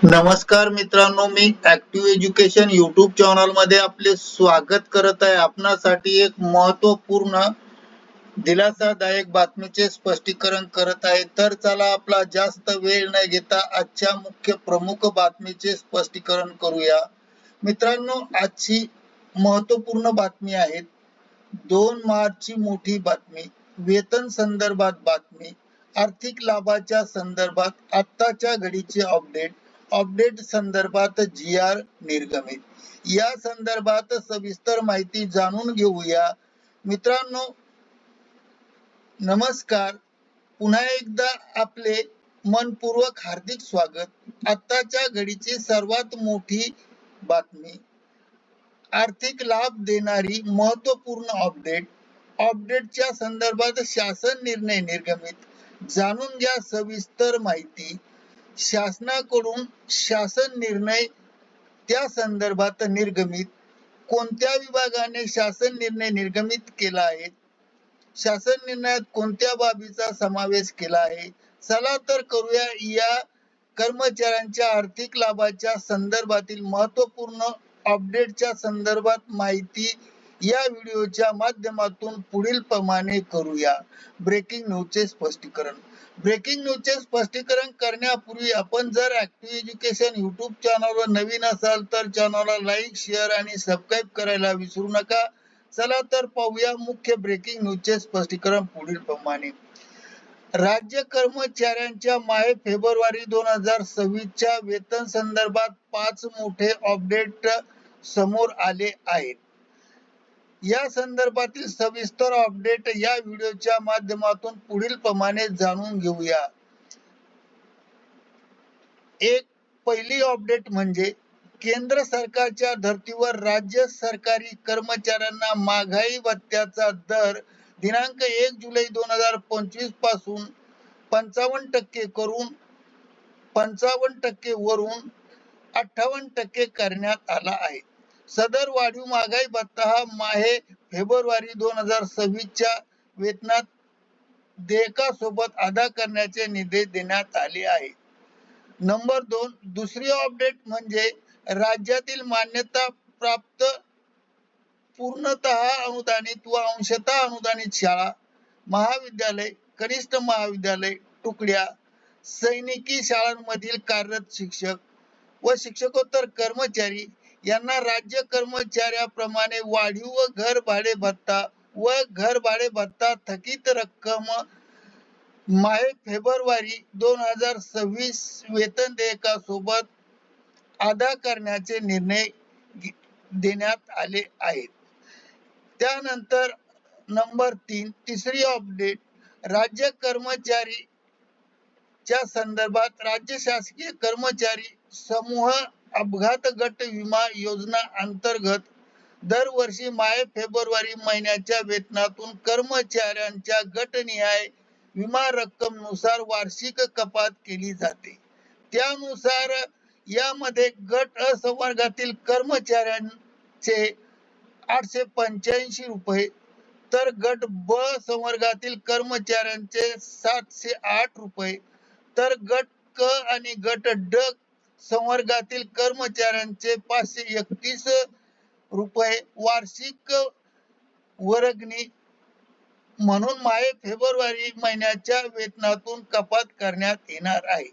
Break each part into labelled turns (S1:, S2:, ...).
S1: नमस्कार मित्रांनो, मी active education YouTube channel मध्ये आपले स्वागत करत आहे. आपणासाठी एक महत्वपूर्ण दिलासादायक बातमीचे स्पष्टीकरण करत आहे. तर चला आपला जास्त वेळ न घेता आजच्या मुख्य प्रमुख बातमीचे स्पष्टीकरण करूया. मित्रांनो, आजची महत्वपूर्ण बातमी आहे 2 मार्चची मोठी बातमी, वेतन संदर्भात बातमी, आर्थिक लाभाच्या संदर्भात आत्ताच्या घडीचे अपडेट संदर्भात GR निर्गमित. या संदर्भात सविस्तर माहिती जाणून घेऊया. मित्रांनो नमस्कार, पुन्हा एकदा आपले मनपूर्वक हार्दिक स्वागत. आत्ताच्या घडीची सर्वात मोठी बातमी, आर्थिक लाभ देणारी महत्वपूर्ण अपडेटच्या संदर्भात शासन निर्णय निर्गमित. जाणून घ्या सविस्तर माहिती. शासनाकडून शासन निर्णय त्या संदर्भात निर्गमित. कोणत्या विभागाने शासन निर्णय निर्गमित केला आहे, शासन निर्णयात कोणत्या बाबीचा समावेश केला आहे. चला तर करूया या कर्मचाऱ्यांच्या आर्थिक लाभाच्या संदर्भातील महत्वपूर्ण अपडेटच्या संदर्भात माहिती या व्हिडिओच्या माध्यमातून पुढील प्रमाणे करूया. ब्रेकिंग न्यूजचे स्पष्टीकरण. ब्रेकिंग न्यूजचे स्पष्टीकरण करण्यापूर्वी आपण जर ऍक्टिव्ह एज्युकेशन युट्यूब चॅनलवर नवीन असाल तर चॅनलला लाईक, शेअर आणि सबस्क्राईब करायला विसरू नका. चला तर पाहूया मुख्य ब्रेकिंग न्यूजचे स्पष्टीकरण पुढील प्रमाणे. राज्य कर्मचाऱ्यांच्या माहे फेब्रुवारी 2026च्या वेतन संदर्भात 5 मोठे अपडेट समोर आले आहेत. या संदर्भातील सविस्तर अपडेट या व्हिडिओच्या माध्यमातून पुढील प्रमाणे जाणून घेऊया. एक पहिली अपडेट म्हणजे केंद्र सरकारच्या धर्तीवर राज्य सरकारी कर्मचाऱ्यांना महागाई भत्त्याचा दर दिनांक 1 जुलै 2025 पासून 55% करून 55% वरून 58% करण्यात आला आहे. सदर वाढीव महागाई भत्ता हा माहे फेब्रुवारी 2026च्या वेतनात देयकासोबत अदा करण्याचे निर्देश देण्यात आले आहे. नंबर 2, दुसरी अपडेट म्हणजे राज्यातील मान्यता प्राप्त पूर्णतः अनुदानित व अंशतः अनुदानित शाळा, महाविद्यालय, कनिष्ठ महाविद्यालय, तुकड्या, सैनिकी शाळांमधील कार्यरत शिक्षक व शिक्षकोत्तर कर्मचारी यांना राज्य कर्मचाऱ्याप्रमाणे वाढीव घर भाडे भत्ता व घर भाडे भत्ता थकीत रक्कम माहे फेब्रुवारी 2026 वेतन देयकासोबत अदा करण्याचे निर्णय देण्यात आले आहेत. त्यानंतर नंबर 3, तिसरी अपडेट राज्य कर्मचारीच्या संदर्भात राज्य शासकीय कर्मचारी समूह अपघात गट विमा योजना अंतर्गत दरवर्षी माहे फेब्रुवारी महिन्याच्या वेतनातून कर्मचाऱ्यांच्या गटनिहाय विमा रक्कम नुसार वार्षिक कपात केली जाते. त्यानुसार यामध्ये गट अ संवर्गातील कर्मचाऱ्यांचे 885 रुपये, तर गट ब संवर्गातील कर्मचाऱ्यांचे 708 रुपये, तर गट क आणि गट ड संवर्गातील कर्मचाऱ्यांचे 531 रुपये वार्षिक वर्गणी म्हणून माहे फेब्रुवारी महिन्याच्या वेतनातून कपात करण्यात येणार आहे.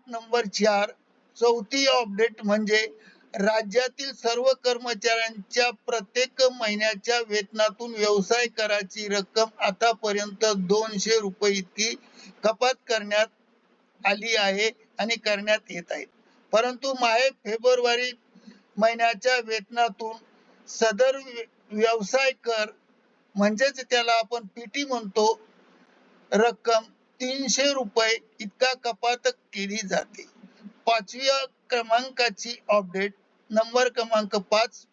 S1: नंबर 4, चौथी अपडेट म्हणजे राज्यातील सर्व कर्मचाऱ्यांच्या प्रत्येक महिन्याच्या वेतनातून व्यवसाय कराची रक्कम आतापर्यंत 200 रुपये इतकी कपात करण्यात आली आहे आणि करण्यात येत आहे. परंतु माहे फेब्रुवारी महिन्याच्या वेतनातून सदर व्यवसाय कर म्हणजेच त्याला आपण पीटी म्हणतो रक्कम 300 रुपये इतका कपात केली जाते. 5व्या क्रमांकाची अपडेट, नंबर क्रमांक 5,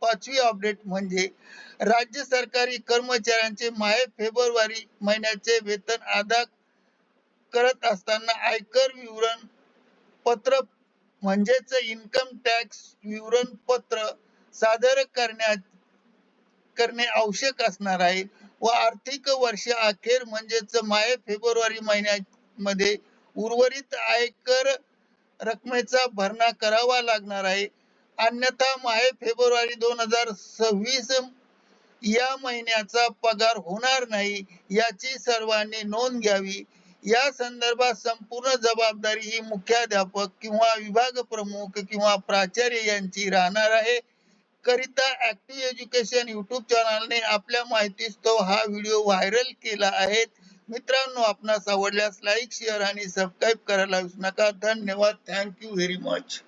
S1: 5वी अपडेट म्हणजे राज्य सरकारी कर्मचाऱ्यांचे माहे फेब्रुवारी महिन्याचे वेतन अदा करत असताना आयकर विवरण पत्र म्हणजेच इन्कम टॅक्स विवरण पत्र सादर करणे आवश्यक असणार आहे व आर्थिक वर्ष अखेर म्हणजेच माहे फेब्रुवारी महिन्यामध्ये उर्वरित आयकर रकमेचा भरणा करावा लागणार आहे. अन्यथा माहे फेब्रुवारी 2026 या महिन्याचा पगार होणार नाही याची सर्वांनी नोंद घ्यावी. या संदर्भात संपूर्ण जबाबदारी ही मुख्याध्यापक किंवा विभाग प्रमुख किंवा प्राचार्य यांची राहणार आहे. करिता ऍक्टिव्ह एज्युकेशन युट्यूब चॅनलने आपल्या माहितीस्तव हा व्हिडिओ व्हायरल केला आहे. मित्रांनो, आपणास आवडल्यास लाईक, शेअर आणि सबस्क्राईब करायला विसरू नका. धन्यवाद. Thank you very much.